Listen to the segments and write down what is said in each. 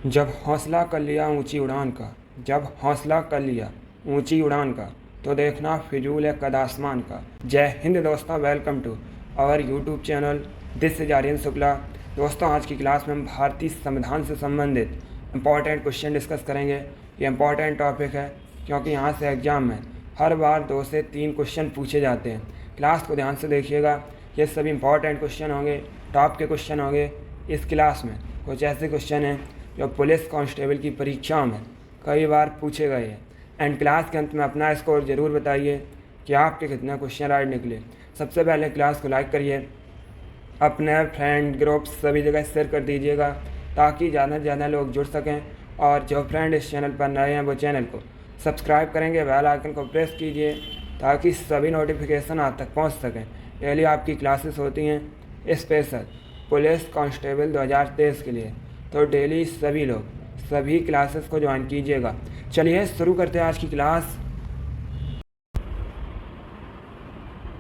जब हौसला कर लिया ऊंची उड़ान का, जब हौसला कर लिया ऊंची उड़ान का, तो देखना फिजूल है कद आसमान का। जय हिंद दोस्तों, welcome to our YouTube channel. This is Aryan Shukla. दोस्तों, आज की क्लास में हम भारतीय संविधान से संबंधित इंपॉर्टेंट क्वेश्चन डिस्कस करेंगे। ये इंपॉर्टेंट टॉपिक है क्योंकि यहाँ से एग्जाम में हर बार 2 से 3 क्वेश्चन पूछे जाते हैं। क्लास को ध्यान से देखिएगा, ये सभी इंपॉर्टेंट क्वेश्चन होंगे, टॉप के क्वेश्चन होंगे। इस क्लास में कुछ ऐसे क्वेश्चन हैं जो पुलिस कांस्टेबल की परीक्षाओं में कई बार पूछे गए हैं। एंड क्लास के अंत में अपना स्कोर ज़रूर बताइए कि आपके कितने क्वेश्चन राइट निकले। सबसे पहले क्लास को लाइक करिए, अपने फ्रेंड ग्रुप सभी जगह शेयर कर दीजिएगा ताकि ज़्यादा से ज़्यादा लोग जुड़ सकें। और जो फ्रेंड इस चैनल पर नए हैं वो चैनल को सब्सक्राइब करेंगे, बेल आइकन को प्रेस कीजिए ताकि सभी नोटिफिकेशन आप तक पहुंच सकें। डेली आपकी क्लासेस होती हैं स्पेशल पुलिस कांस्टेबल 2023 के लिए, तो डेली सभी लोग सभी क्लासेस को ज्वाइन कीजिएगा। चलिए शुरू करते हैं आज की क्लास।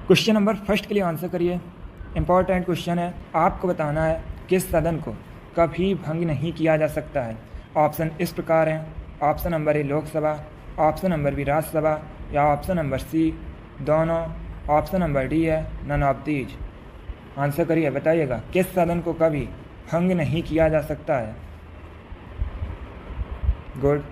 क्वेश्चन नंबर फर्स्ट के लिए आंसर करिए। इंपॉर्टेंट क्वेश्चन है, आपको बताना है किस सदन को कभी भंग नहीं किया जा सकता है। ऑप्शन इस प्रकार हैं। Option number A Lok Sabha, option number B Rajya Sabha, या ऑप्शन नंबर सी दोनों, ऑप्शन नंबर डी है नन ऑफ दीज। आंसर करिए, बताइएगा किस सदन को कभी भंग नहीं किया जा सकता है। गुड,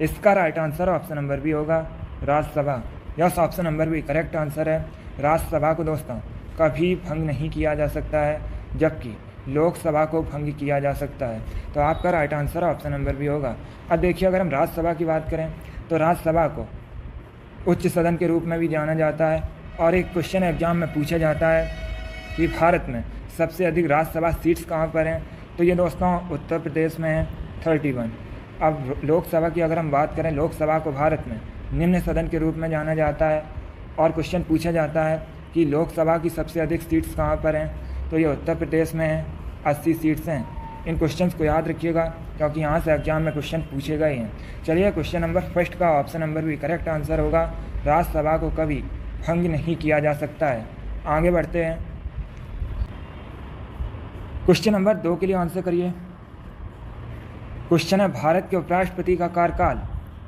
इसका right answer option number B होगा, Rajya Sabha. Yes, option number B correct answer है। राज्यसभा को दोस्तों कभी भंग नहीं किया जा सकता है, जबकि लोकसभा को भंग किया जा सकता है। तो आपका right answer option number B होगा। अब देखिए, अगर हम राज्यसभा की बात करें तो राज्यसभा को उच्च सदन के रूप में भी जाना जाता है। और एक क्वेश्चन एग्जाम में पूछा जाता है कि भारत में सबसे अधिक राज्यसभा सीट्स कहाँ पर हैं, तो ये दोस्तों उत्तर प्रदेश में है 31। अब लोकसभा की अगर हम बात करें, लोकसभा को भारत में निम्न सदन के रूप में जाना जाता है। और क्वेश्चन पूछा जाता है कि लोकसभा की सबसे अधिक सीट्स कहाँ पर हैं, तो ये उत्तर प्रदेश में है, 80 सीट्स हैं। इन क्वेश्चंस को याद रखिएगा क्योंकि यहाँ से एग्जाम में क्वेश्चन पूछे गए हैं। चलिए, क्वेश्चन नंबर फर्स्ट का ऑप्शन नंबर भी करेक्ट आंसर होगा, राज्यसभा को कभी भंग नहीं किया जा सकता है। आगे बढ़ते हैं, क्वेश्चन नंबर 2 के लिए आंसर करिए। क्वेश्चन है, भारत के उपराष्ट्रपति का कार्यकाल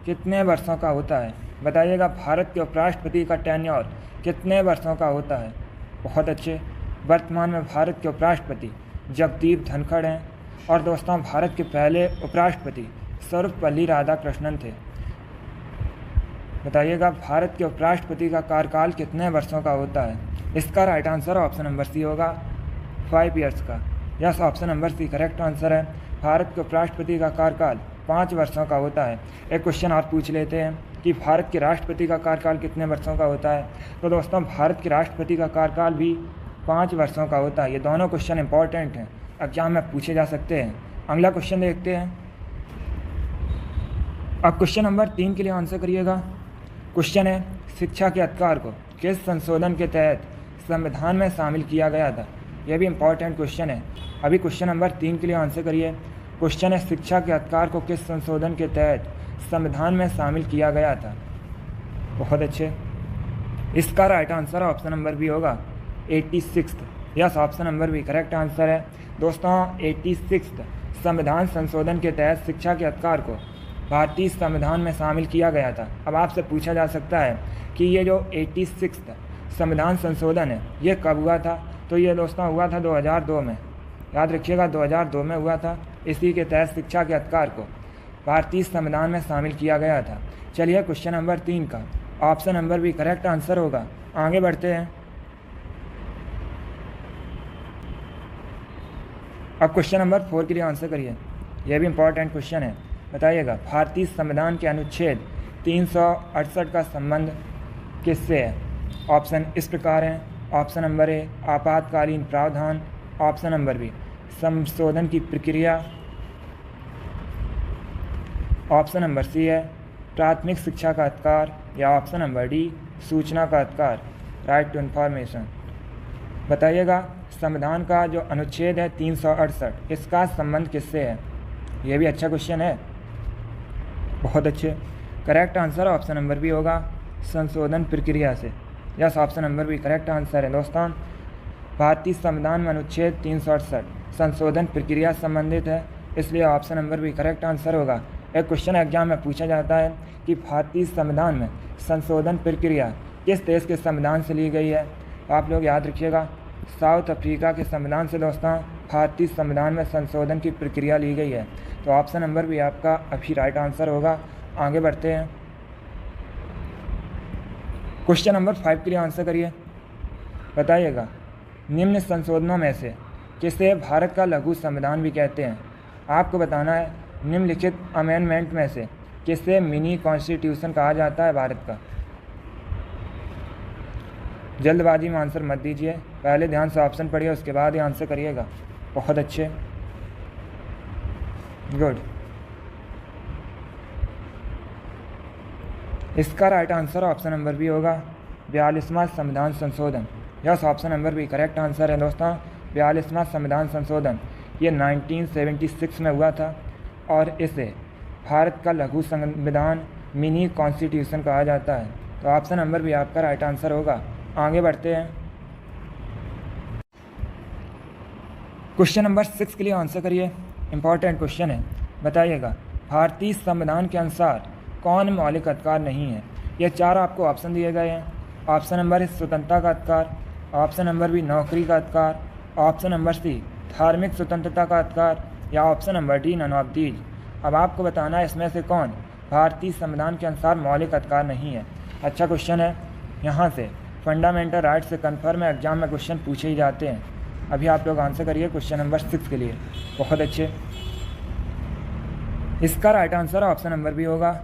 कितने वर्षों का होता है। बताइएगा, भारत के उपराष्ट्रपति का टेन्योर कितने वर्षों का होता है। बहुत अच्छे। वर्तमान में भारत के उपराष्ट्रपति जगदीप धनखड़ हैं। और दोस्तों, भारत के पहले उपराष्ट्रपति सर्वपल्ली राधाकृष्णन थे। बताइएगा, भारत के उपराष्ट्रपति का कार्यकाल कितने वर्षों का होता है। इसका right answer option number C होगा, 5 ईयर्स का। Yes, option number C correct answer है। भारत के उपराष्ट्रपति का कार्यकाल 5 वर्षों का होता है। एक क्वेश्चन और पूछ लेते हैं कि भारत के राष्ट्रपति का कार्यकाल कितने वर्षों का होता है। तो दोस्तों, भारत के राष्ट्रपति का कार्यकाल भी 5 वर्षों का होता है। ये दोनों क्वेश्चन इंपॉर्टेंट हैं, एग्जाम में पूछे जा सकते हैं। अगला क्वेश्चन देखते हैं। अब क्वेश्चन नंबर 3 के लिए आंसर करिएगा। क्वेश्चन है, शिक्षा के अधिकार को किस संशोधन के तहत संविधान में शामिल किया गया था। यह भी इंपॉर्टेंट क्वेश्चन है। अभी क्वेश्चन नंबर 3 के लिए आंसर करिए। क्वेश्चन है, शिक्षा के अधिकार को किस संशोधन के तहत संविधान में शामिल किया गया था। बहुत अच्छे। इसका right answer option number B होगा, 86। Yes, option number B correct answer है। दोस्तों, 86 संविधान संशोधन के तहत शिक्षा के अधिकार को भारतीय संविधान में शामिल किया गया था। अब आपसे पूछा जा सकता है कि ये जो 86 संविधान संशोधन है ये कब हुआ था। तो ये दोस्तों हुआ था 2002 में। याद रखिएगा, 2002 में हुआ था। इसी के तहत शिक्षा के अधिकार को भारतीय संविधान में शामिल किया गया था। चलिए, क्वेश्चन नंबर 3 का ऑप्शन नंबर भी करेक्ट आंसर होगा। आगे बढ़ते हैं। अब क्वेश्चन नंबर 4 के लिए आंसर करिए। यह भी इंपॉर्टेंट क्वेश्चन है। बताइएगा, भारतीय संविधान के अनुच्छेद 368 का संबंध किससे है। ऑप्शन इस प्रकार हैं। ऑप्शन नंबर ए आपातकालीन प्रावधान, ऑप्शन नंबर बी संशोधन की प्रक्रिया, ऑप्शन नंबर सी है प्राथमिक शिक्षा का अधिकार, या ऑप्शन नंबर डी सूचना का अधिकार, राइट टू इन्फॉर्मेशन। बताइएगा, संविधान का जो अनुच्छेद है 368, इसका संबंध किससे है। यह भी अच्छा क्वेश्चन है। बहुत अच्छे। Correct answer option number B होगा, संशोधन प्रक्रिया से। Yes, option number B correct answer है। दोस्तों, भारतीय संविधान में अनुच्छेद 368 संशोधन प्रक्रिया संबंधित है। इसलिए ऑप्शन नंबर भी करेक्ट आंसर होगा। एक क्वेश्चन एग्जाम में पूछा जाता है कि भारतीय संविधान में संशोधन प्रक्रिया किस देश के संविधान से ली गई है। तो आप लोग याद रखिएगा, साउथ अफ्रीका के संविधान से दोस्तों भारतीय संविधान में संशोधन की प्रक्रिया ली गई है। तो ऑप्शन नंबर भी आपका अभी राइट आंसर होगा। आगे बढ़ते हैं, क्वेश्चन नंबर 5 के लिए आंसर करिए। बताइएगा, निम्न संशोधनों में से किसे भारत का लघु संविधान भी कहते हैं। आपको बताना है निम्नलिखित अमेंडमेंट में से किसे मिनी कॉन्स्टिट्यूशन कहा जाता है भारत का। जल्दबाजी में आंसर मत दीजिए, पहले ध्यान से ऑप्शन पढ़िए, उसके बाद ही आंसर करिएगा। बहुत अच्छे, गुड। इसका राइट आंसर ऑप्शन नंबर भी होगा 42वां संविधान संशोधन। यस, ऑप्शन नंबर भी करेक्ट आंसर है दोस्तों। 42वां संविधान संशोधन ये 1976 में हुआ था और इसे भारत का लघु संविधान मिनी कॉन्स्टिट्यूशन कहा जाता है। तो ऑप्शन नंबर भी आपका राइट आंसर होगा। आगे बढ़ते हैं, क्वेश्चन नंबर 6 के लिए आंसर करिए। इंपॉर्टेंट क्वेश्चन है। बताइएगा, भारतीय संविधान के अनुसार कौन मौलिक अधिकार नहीं है। ये 4 आपको ऑप्शन दिए गए हैं। ऑप्शन नंबर स्वतंत्रता का अधिकार, ऑप्शन नंबर बी नौकरी का अधिकार, ऑप्शन नंबर सी धार्मिक स्वतंत्रता का अधिकार या option number D none of these. अब आपको बताना है इसमें से कौन भारतीय संविधान के अनुसार मौलिक अधिकार नहीं है। अच्छा क्वेश्चन है, यहाँ से फंडामेंटल राइट से कन्फर्म एग्जाम में क्वेश्चन पूछे ही जाते हैं। अभी आप लोग आंसर करिए क्वेश्चन नंबर 6 के लिए। बहुत अच्छे, इसका राइट आंसर ऑप्शन नंबर भी होगा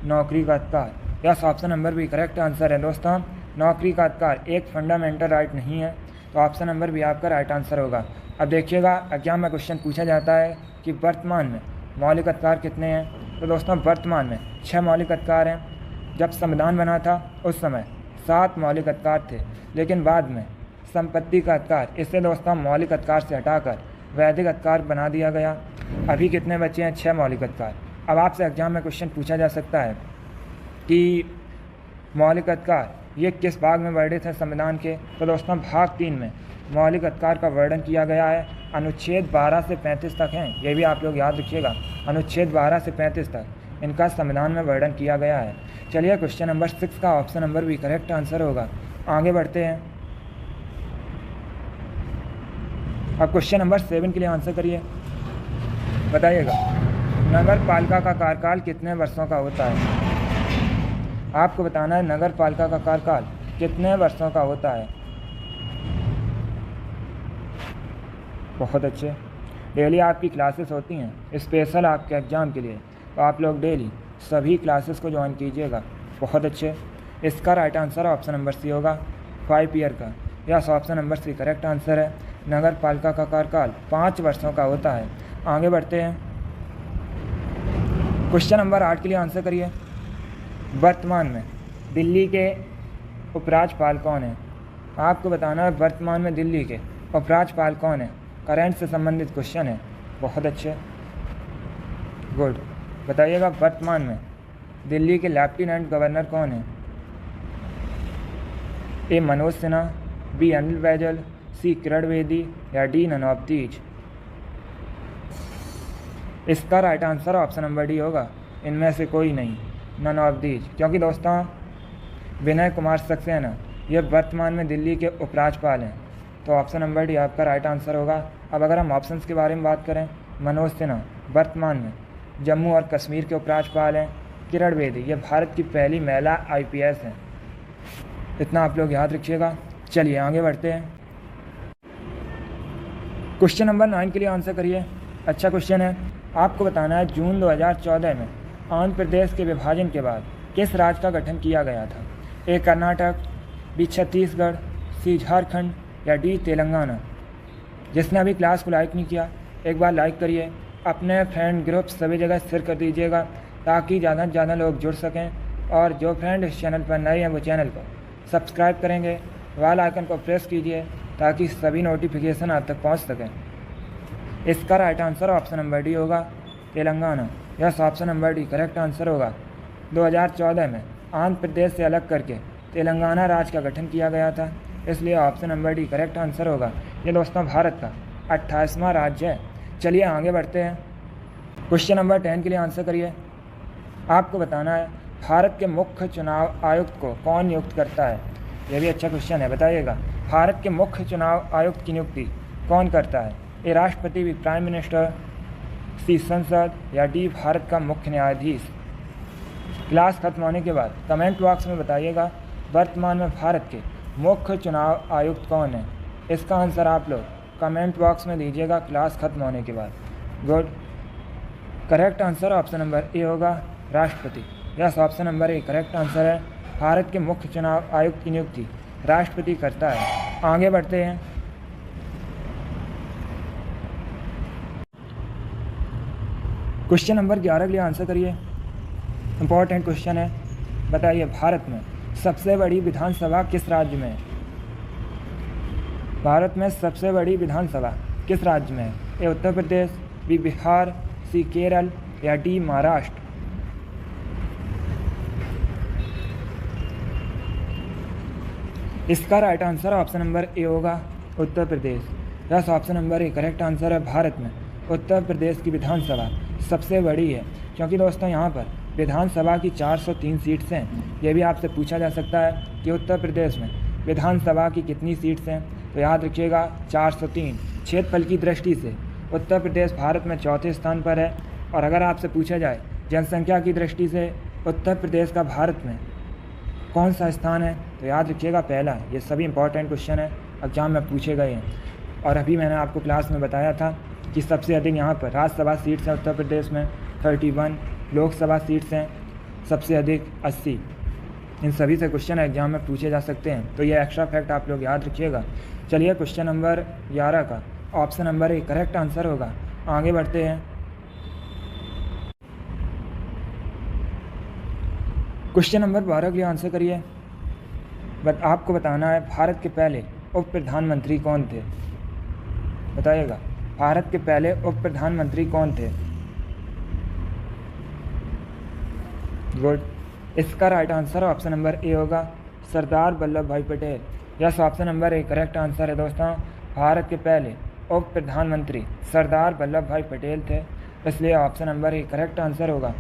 नौकरी का अधिकार। यस, ऑप्शन नंबर भी करेक्ट आंसर है दोस्तों। नौकरी का अधिकार एक फंडामेंटल राइट नहीं है, तो ऑप्शन नंबर भी आपका राइट आंसर होगा। अब देखिएगा, एग्जाम में क्वेश्चन पूछा जाता है कि वर्तमान में मौलिक अधिकार कितने हैं। तो दोस्तों वर्तमान में 6 मौलिक अधिकार हैं। जब संविधान बना था उस समय 7 मौलिक अधिकार थे, लेकिन बाद में संपत्ति का अधिकार, इससे दोस्तों मौलिक अधिकार से हटाकर वैधिक अधिकार बना दिया गया। अभी कितने बचे हैं? 6 मौलिक अधिकार। अब आपसे एग्जाम में क्वेश्चन पूछा जा सकता है कि मौलिक अधिकार ये किस भाग में वर्णित है संविधान के। तो दोस्तों भाग 3 में मौलिक अधिकार का वर्णन किया गया है। अनुच्छेद 12 से 35 तक हैं, ये भी आप लोग याद रखिएगा। अनुच्छेद 12 से 35 तक इनका संविधान में वर्णन किया गया है। चलिए, क्वेश्चन नंबर 6 का ऑप्शन नंबर भी करेक्ट आंसर होगा। आगे बढ़ते हैं, अब क्वेश्चन नंबर 7 के लिए आंसर करिए। बताइएगा, नगर पालिका का कार्यकाल कितने वर्षों का होता है। आपको बताना है नगर पालिका का कार्यकाल कितने वर्षों का होता है। बहुत अच्छे, डेली आपकी क्लासेस होती हैं स्पेशल आपके एग्ज़ाम के लिए, तो आप लोग डेली सभी क्लासेस को ज्वाइन कीजिएगा। बहुत अच्छे, इसका right answer option number C होगा 5 ईयर का। Yes, option number C correct answer है। नगर पालिका का कार्यकाल 5 वर्षों का होता है। आगे बढ़ते हैं, क्वेश्चन नंबर 8 के लिए आंसर करिए। वर्तमान में दिल्ली के उपराज्यपाल कौन है। आपको बताना है वर्तमान में दिल्ली के उपराज्यपाल कौन है। करंट से संबंधित क्वेश्चन है। बहुत अच्छे, गुड। बताइएगा, वर्तमान में दिल्ली के लेफ्टिनेंट गवर्नर कौन है। ए मनोज सिन्हा, बी अनिल बैजल, सी किरण बेदी या डी नन ऑफ दीज। इसका right answer option number D होगा, इनमें से कोई नहीं, नन ऑफ दीज। क्योंकि दोस्तों विनय कुमार सक्सेना ये वर्तमान में दिल्ली के उपराज्यपाल हैं, तो ऑप्शन नंबर डी आपका राइट आंसर होगा। अब अगर हम ऑप्शंस के बारे में बात करें, मनोज सिन्हा वर्तमान में जम्मू और कश्मीर के उपराज्यपाल हैं। किरण बेदी ये भारत की पहली महिला IPS हैं। इतना आप लोग याद रखिएगा। चलिए आगे बढ़ते हैं, क्वेश्चन नंबर 9 के लिए आंसर करिए। अच्छा क्वेश्चन है, आपको बताना है जून 2014 में आंध्र प्रदेश के विभाजन के बाद किस राज्य का गठन किया गया था। ए कर्नाटक, बी छत्तीसगढ़, सी झारखंड या डी तेलंगाना। जिसने अभी क्लास को लाइक नहीं किया, एक बार लाइक करिए, अपने फ्रेंड ग्रुप सभी जगह शेयर कर दीजिएगा ताकि ज़्यादा से ज़्यादा लोग जुड़ सकें। और जो फ्रेंड इस चैनल पर नए हैं वो चैनल को सब्सक्राइब करेंगे, बेल आइकन को प्रेस कीजिए ताकि सभी नोटिफिकेशन आप तक पहुंच सकें। इसका right answer option number D होगा, Telangana. Yes, option number D correct answer होगा। 2014 में आंध्र प्रदेश से अलग करके तेलंगाना राज्य का गठन किया गया था, इसलिए option number D correct answer होगा। ये दोस्तों भारत का 28वां राज्य है। चलिए आगे बढ़ते हैं, क्वेश्चन नंबर 10 के लिए आंसर करिए। आपको बताना है भारत के मुख्य चुनाव आयुक्त को कौन नियुक्त करता है। यह भी अच्छा क्वेश्चन है, बताइएगा भारत के मुख्य चुनाव आयुक्त की नियुक्ति कौन करता है। ए राष्ट्रपति, बी प्राइम मिनिस्टर, सी संसद या डी भारत का मुख्य न्यायाधीश। क्लास खत्म होने के बाद कमेंट बॉक्स में बताइएगा वर्तमान में भारत के मुख्य चुनाव आयुक्त कौन है। इसका आंसर आप लोग कमेंट बॉक्स में दीजिएगा क्लास खत्म होने के बाद। Good. Correct answer option number A होगा राष्ट्रपति। Yes, option number A correct answer है। भारत के मुख्य चुनाव आयुक्त की नियुक्ति राष्ट्रपति करता है। आगे बढ़ते हैं। क्वेश्चन नंबर 11 के लिए आंसर करिए। इंपॉर्टेंट क्वेश्चन है, बताइए भारत में सबसे बड़ी विधानसभा किस राज्य में है। भारत में सबसे बड़ी विधानसभा किस राज्य में है। A Uttar Pradesh, B Bihar, C Kerala या डी महाराष्ट्र। इसका right answer option number A होगा Uttar Pradesh. Yes, option number A correct answer है। भारत में उत्तर प्रदेश की विधानसभा सबसे बड़ी है, क्योंकि दोस्तों यहाँ पर विधानसभा की 403 सीट्स हैं। ये भी आपसे पूछा जा सकता है कि उत्तर प्रदेश में विधानसभा की कितनी सीट्स हैं, तो याद रखिएगा 403। क्षेत्रफल की दृष्टि से उत्तर प्रदेश भारत में चौथे स्थान पर है। और अगर आपसे पूछा जाए जनसंख्या की दृष्टि से उत्तर प्रदेश का भारत में कौन सा स्थान है, तो याद रखिएगा पहला। ये सभी इंपॉर्टेंट क्वेश्चन है, एग्जाम में पूछे गए हैं। और अभी मैंने आपको क्लास में बताया था कि सबसे अधिक यहाँ पर राज्यसभा सीट्स हैं उत्तर प्रदेश में 31, लोकसभा सीट्स हैं सबसे अधिक 80। इन सभी से क्वेश्चन एग्जाम में पूछे जा सकते हैं, तो ये एक्स्ट्रा फैक्ट आप लोग याद रखिएगा। चलिए क्वेश्चन नंबर 11 का option number A correct answer होगा। आगे बढ़ते हैं। क्वेश्चन नंबर 12 के लिए आंसर करिए। आपको बताना है भारत के पहले उप प्रधानमंत्री कौन थे। बताइएगा भारत के पहले उप प्रधानमंत्री कौन थे। गुड। इसका right answer option number A होगा सरदार वल्लभ भाई Patel. Yes, option number A correct answer है दोस्तों। भारत के पहले उप प्रधानमंत्री सरदार वल्लभ भाई पटेल थे, इसलिए option number A correct answer होगा।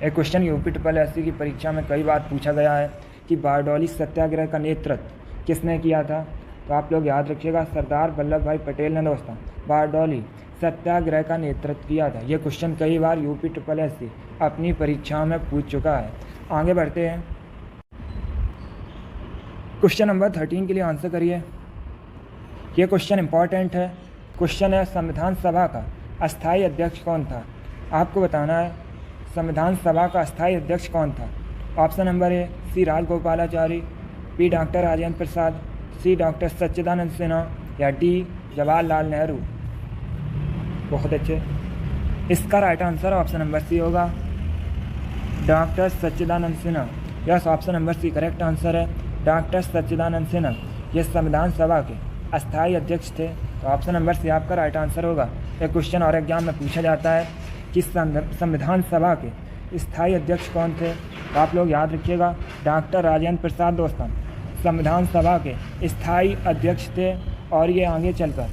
एक क्वेश्चन यूपी SSC की परीक्षा में कई बार पूछा गया है कि बारडोली सत्याग्रह का नेतृत्व किसने किया था, तो आप लोग याद रखिएगा सरदार वल्लभ भाई पटेल ने दोस्तों बारडोली सत्याग्रह का नेतृत्व किया था। ये क्वेश्चन कई बार यूपी SSC अपनी परीक्षा में पूछ चुका है। आगे बढ़ते हैं। क्वेश्चन नंबर 13 के लिए आंसर करिए। ये क्वेश्चन इंपॉर्टेंट है। क्वेश्चन है संविधान सभा का अस्थायी अध्यक्ष कौन था। आपको बताना है संविधान सभा का अस्थायी अध्यक्ष कौन था। Option number A C Rajagopalachari, B doctor Rajendra Prasad, C doctor Sachchidanand Sinha या डी जवाहरलाल नेहरू। बहुत अच्छे। इसका right answer option number C होगा doctor Sachchidanand Sinha. Yes, option number C correct answer है। डॉक्टर सच्चिदानंद सिन्हा ये संविधान सभा के अस्थायी अध्यक्ष थे, तो ऑप्शन नंबर सी आपका राइट आंसर होगा। एक क्वेश्चन और एग्जाम में पूछा जाता है कि संविधान सभा के स्थायी अध्यक्ष कौन थे, तो आप लोग याद रखिएगा डॉक्टर राजेंद्र प्रसाद दोस्तों संविधान सभा के स्थायी अध्यक्ष थे, और ये आगे चलकर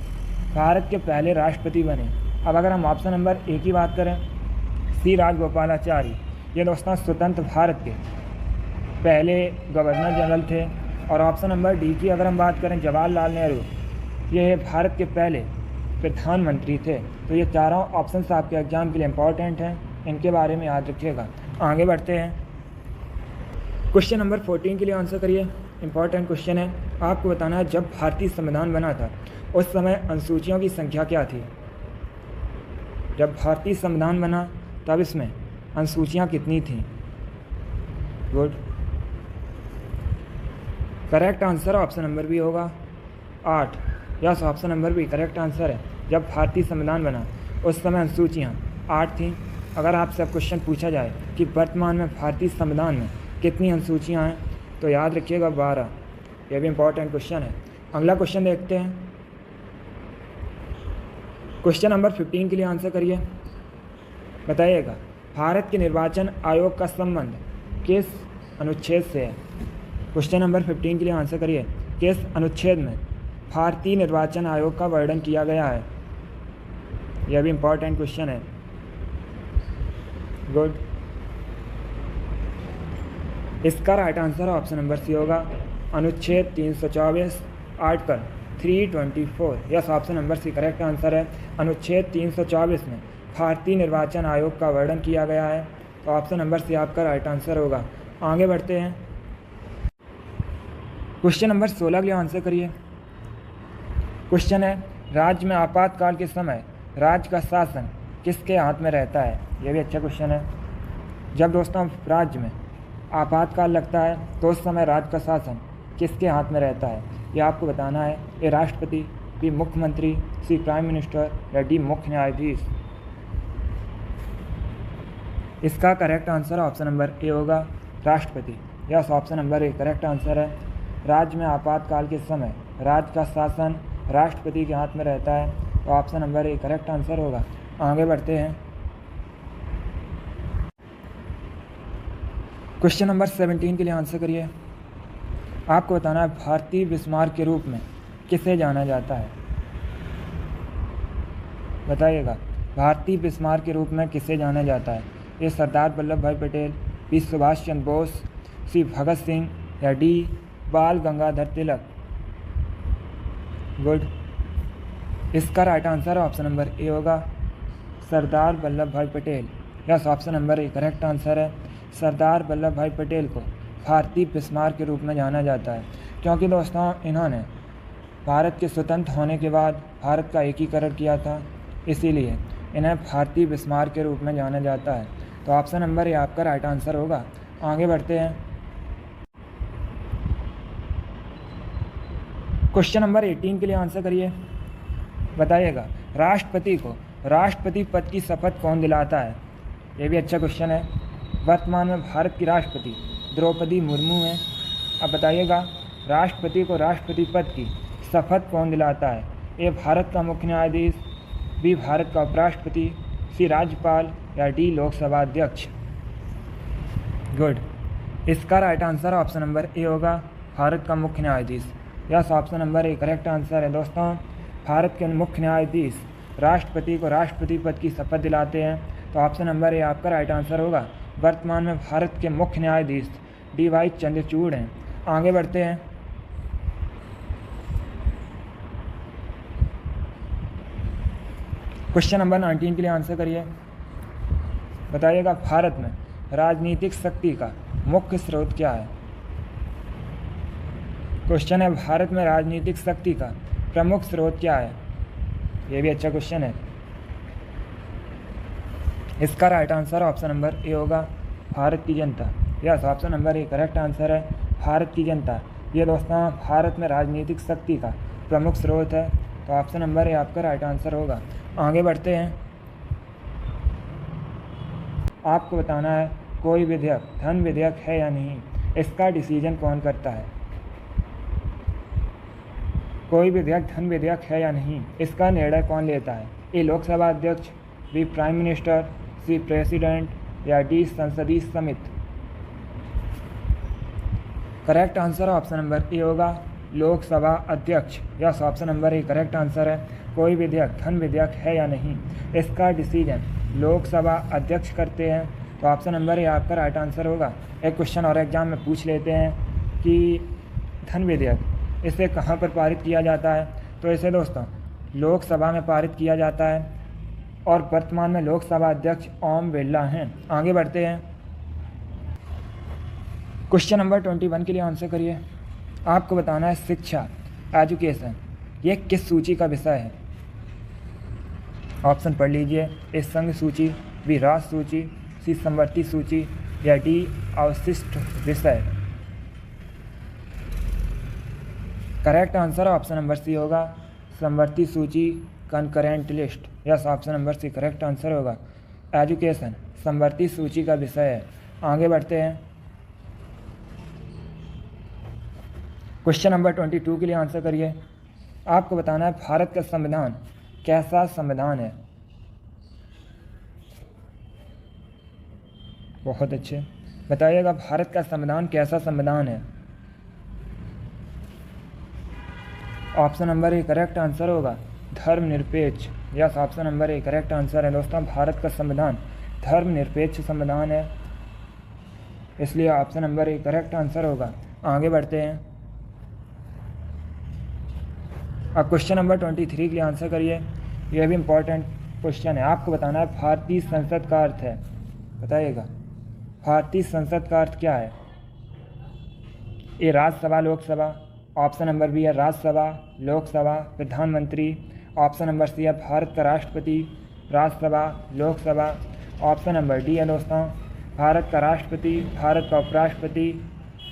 भारत के पहले राष्ट्रपति बने। अब अगर हम ऑप्शन नंबर ए की बात करें सी राजगोपालाचारी, ये दोस्तों स्वतंत्र भारत के पहले गवर्नर जनरल थे। और ऑप्शन नंबर डी की अगर हम बात करें जवाहरलाल नेहरू, ये भारत के पहले प्रधानमंत्री थे। तो ये चारों ऑप्शंस आपके एग्जाम के लिए इंपॉर्टेंट हैं, इनके बारे में याद रखिएगा। आगे बढ़ते हैं। क्वेश्चन नंबर 14 के लिए आंसर करिए। इंपॉर्टेंट क्वेश्चन है। आपको बताना है जब भारतीय संविधान बना था उस समय अनुसूचियों की संख्या क्या थी। जब भारतीय संविधान बना तब इसमें अनुसूचियाँ कितनी थीं। Good. Correct answer option number B होगा 8। Yes, option number B correct answer है। जब भारतीय संविधान बना उस समय अनुसूचियाँ 8 थीं। अगर आपसे अब क्वेश्चन पूछा जाए कि वर्तमान में भारतीय संविधान में कितनी अनुसूचियाँ हैं, तो याद रखिएगा 12। यह भी इंपॉर्टेंट क्वेश्चन है। अगला क्वेश्चन देखते हैं। क्वेश्चन नंबर 15 के लिए आंसर करिए। बताइएगा भारत के निर्वाचन आयोग का संबंध किस अनुच्छेद से है। क्वेश्चन नंबर 15 के लिए आंसर करिए। किस अनुच्छेद में भारतीय निर्वाचन आयोग का वर्णन किया गया है। यह भी इंपॉर्टेंट क्वेश्चन है। गुड। इसका right answer option number C होगा अनुच्छेद 324 article 324। Yes, option number C correct answer है। अनुच्छेद 324 में भारतीय निर्वाचन आयोग का वर्णन किया गया है, तो ऑप्शन नंबर सी आपका राइट आंसर होगा। आगे बढ़ते हैं, क्वेश्चन नंबर 16 के लिए आंसर करिए। क्वेश्चन है, राज्य में आपातकाल के समय राज्य का शासन किसके हाथ में रहता है? यह भी अच्छा क्वेश्चन है। जब दोस्तों राज्य में आपातकाल लगता है तो उस समय राज्य का शासन किसके हाथ में रहता है, ये आपको बताना है। ए राष्ट्रपति, बी मुख्यमंत्री, सी प्राइम मिनिस्टर या डी मुख्य न्यायाधीश। इसका correct answer option number A होगा राष्ट्रपति। Yes, option number A correct answer है। राज्य में आपातकाल के समय राज्य का शासन राष्ट्रपति के हाथ में रहता है, तो option number A correct answer होगा। आगे बढ़ते हैं, क्वेश्चन नंबर 17 के लिए आंसर करिए। आपको बताना है भारतीय बिस्मार्क के रूप में किसे जाना जाता है? बताइएगा, भारतीय बिस्मार्क के रूप में किसे जाना जाता है? ए सरदार वल्लभ भाई पटेल, बी सुभाष चंद्र बोस, सी भगत सिंह या डी बाल गंगाधर तिलक। गुड। इसका right answer option number A होगा सरदार वल्लभ भाई Patel. Yes, option number A correct answer है। सरदार वल्लभ भाई पटेल को भारतीय बिस्मार्क के रूप में जाना जाता है, क्योंकि दोस्तों इन्होंने भारत के स्वतंत्र होने के बाद भारत का एकीकरण किया था, इसीलिए इन्हें भारतीय बिस्मार्क के रूप में जाना जाता है। तो ऑप्शन नंबर ए आपका राइट आंसर होगा। आगे बढ़ते हैं, क्वेश्चन नंबर 18 के लिए आंसर करिए। बताइएगा, राष्ट्रपति को राष्ट्रपति पद की शपथ कौन दिलाता है? ये भी अच्छा क्वेश्चन है। वर्तमान में भारत की राष्ट्रपति द्रौपदी मुर्मू हैं। अब बताइएगा, राष्ट्रपति को राष्ट्रपति पद की शपथ कौन दिलाता है? ए भारत का मुख्य न्यायाधीश, बी भारत का उपराष्ट्रपति, सी राज्यपाल या डी लोकसभा अध्यक्ष। गुड। इसका right answer option number A होगा भारत का मुख्य न्यायाधीश। Yes, option number A correct answer है। दोस्तों भारत के मुख्य न्यायाधीश राष्ट्रपति को राष्ट्रपति पद की शपथ दिलाते हैं, तो ऑप्शन नंबर ए आपका राइट आंसर होगा। वर्तमान में भारत के मुख्य न्यायाधीश डी.वाई. चंद्रचूड़ हैं। आगे बढ़ते हैं, क्वेश्चन नंबर 19 के लिए आंसर करिए। बताइएगा, भारत में राजनीतिक शक्ति का मुख्य स्रोत क्या है? क्वेश्चन है, भारत में राजनीतिक शक्ति का प्रमुख स्रोत क्या है? ये भी अच्छा क्वेश्चन है। इसका right answer option number A होगा भारत की जनता। Yes, option number A correct answer है, भारत की जनता। ये दोस्तों भारत में राजनीतिक शक्ति का प्रमुख स्रोत है, तो ऑप्शन नंबर ए आपका राइट आंसर होगा। आगे बढ़ते हैं, आपको बताना है कोई विधेयक धन विधेयक है या नहीं, इसका डिसीजन कौन करता है? कोई विधेयक धन विधेयक है या नहीं, इसका निर्णय कौन लेता है? ए लोकसभा अध्यक्ष, बी प्राइम मिनिस्टर, सी प्रेसिडेंट या डी संसदीय समिति। Correct answer option number A होगा लोकसभा अध्यक्ष। Yes, option number A correct answer है। कोई विधेयक धन विधेयक है या नहीं, इसका डिसीजन लोकसभा अध्यक्ष करते हैं, तो ऑप्शन नंबर ए आपका राइट आंसर होगा। एक क्वेश्चन और एग्जाम में पूछ लेते हैं कि धन विधेयक इसे कहाँ पर पारित किया जाता है, तो इसे दोस्तों लोकसभा में पारित किया जाता है और वर्तमान में लोकसभा अध्यक्ष ओम बिरला हैं। आगे बढ़ते हैं, क्वेश्चन नंबर 21 के लिए आंसर करिए। आपको बताना है शिक्षा एजुकेशन ये किस सूची का विषय है? ऑप्शन पढ़ लीजिए। ए संघ सूची, बी राष्ट्र सूची, सी समवर्ती सूची या डी अवशिष्ट विषय। Correct answer option number C होगा समवर्ती सूची, concurrent list. Yes, option number C correct answer होगा। एजुकेशन समवर्ती सूची का विषय है। आगे बढ़ते हैं, क्वेश्चन नंबर 22 के लिए आंसर करिए। आपको बताना है भारत का संविधान कैसा संविधान है? बहुत अच्छे, बताइएगा भारत का संविधान कैसा संविधान है? Option number A correct answer होगा धर्मनिरपेक्ष। Yes, option number A correct answer है। दोस्तों भारत का संविधान धर्मनिरपेक्ष संविधान है, इसलिए option number A correct answer होगा। आगे बढ़ते हैं। अब क्वेश्चन नंबर 23 के लिए आंसर करिए। यह भी इम्पोर्टेंट क्वेश्चन है। आपको बताना है भारतीय संसद का अर्थ है। बताइएगा भारतीय संसद का अर्थ क्या है। A Rajya Sabha Lok Sabha, option number B है राज्यसभा लोकसभा प्रधानमंत्री, ऑप्शन नंबर सी है भारत का राष्ट्रपति Rajya Sabha Lok Sabha, option number D है दोस्तों भारत का राष्ट्रपति भारत का उपराष्ट्रपति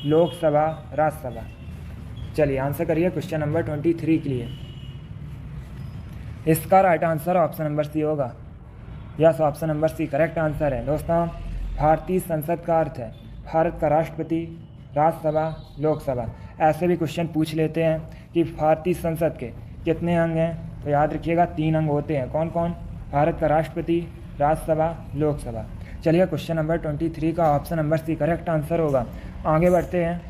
लोकसभा राज्यसभा। चलिए आंसर करिए क्वेश्चन नंबर 23 के लिए। इसका right answer option number C होगा। Yes, option number C correct answer है दोस्तों। भारतीय संसद का अर्थ है भारत का राष्ट्रपति राज्यसभा लोकसभा। ऐसे भी क्वेश्चन पूछ लेते हैं कि भारतीय संसद के कितने अंग हैं, तो याद रखिएगा 3 अंग होते हैं। कौन कौन? भारत का राष्ट्रपति राज्यसभा लोकसभा। चलिए क्वेश्चन नंबर 23 का option number C correct answer होगा। आगे बढ़ते हैं।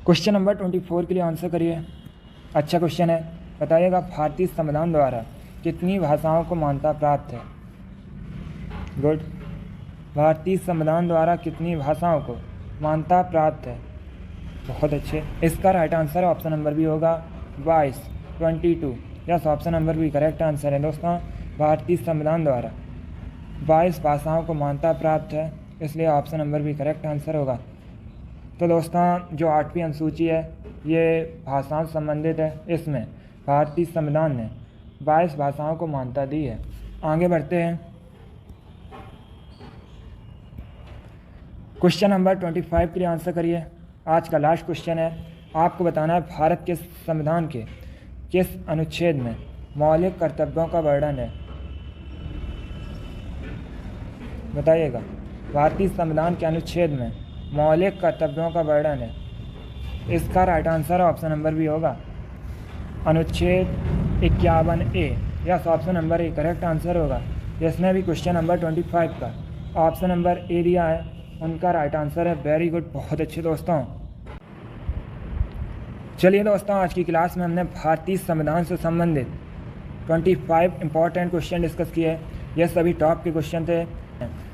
क्वेश्चन नंबर 24 के लिए आंसर करिए। अच्छा क्वेश्चन है। बताइएगा भारतीय संविधान द्वारा कितनी भाषाओं को मान्यता प्राप्त है। गुड। भारतीय संविधान द्वारा कितनी भाषाओं को मान्यता प्राप्त है। बहुत अच्छे। इसका right answer option number B होगा 22। Yes, option number B correct answer है दोस्तों। भारतीय संविधान द्वारा 22 भाषाओं को मान्यता प्राप्त है, इसलिए option number B correct answer होगा। तो दोस्तों जो 8वीं अनुसूची है ये भाषाओं से संबंधित है। इसमें भारतीय संविधान ने 22 भाषाओं को मान्यता दी है। आगे बढ़ते हैं। क्वेश्चन नंबर 25 के लिए आंसर करिए। आज का लास्ट क्वेश्चन है। आपको बताना है भारत के संविधान के किस अनुच्छेद में मौलिक कर्तव्यों का वर्णन है। बताइएगा भारतीय संविधान के अनुच्छेद में मौलिक कर्तव्यों का वर्णन है। इसका right answer option number B होगा अनुच्छेद 51A। Yes, option number A correct answer होगा। जिसने भी क्वेश्चन नंबर 25 का ऑप्शन नंबर ए दिया है उनका राइट आंसर है। वेरी गुड, बहुत अच्छे दोस्तों। चलिए दोस्तों आज की क्लास में हमने भारतीय संविधान से संबंधित 25 इंपॉर्टेंट क्वेश्चन डिस्कस किए। ये सभी टॉप के क्वेश्चन थे।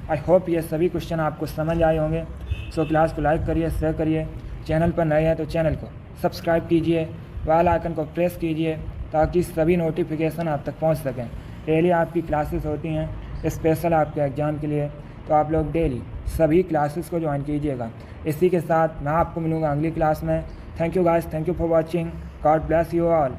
आई होप ये सभी क्वेश्चन आपको समझ आए होंगे। सो क्लास को लाइक करिए, शेयर करिए। चैनल पर नए हैं तो चैनल को सब्सक्राइब कीजिए, बेल आइकन को प्रेस कीजिए ताकि सभी नोटिफिकेशन आप तक पहुंच सकें। डेली आपकी क्लासेस होती हैं स्पेशल आपके एग्ज़ाम के लिए, तो आप लोग डेली सभी क्लासेस को ज्वाइन कीजिएगा। इसी के साथ मैं आपको मिलूँगा अगली क्लास में। Thank you guys, thank you for watching. God bless you all.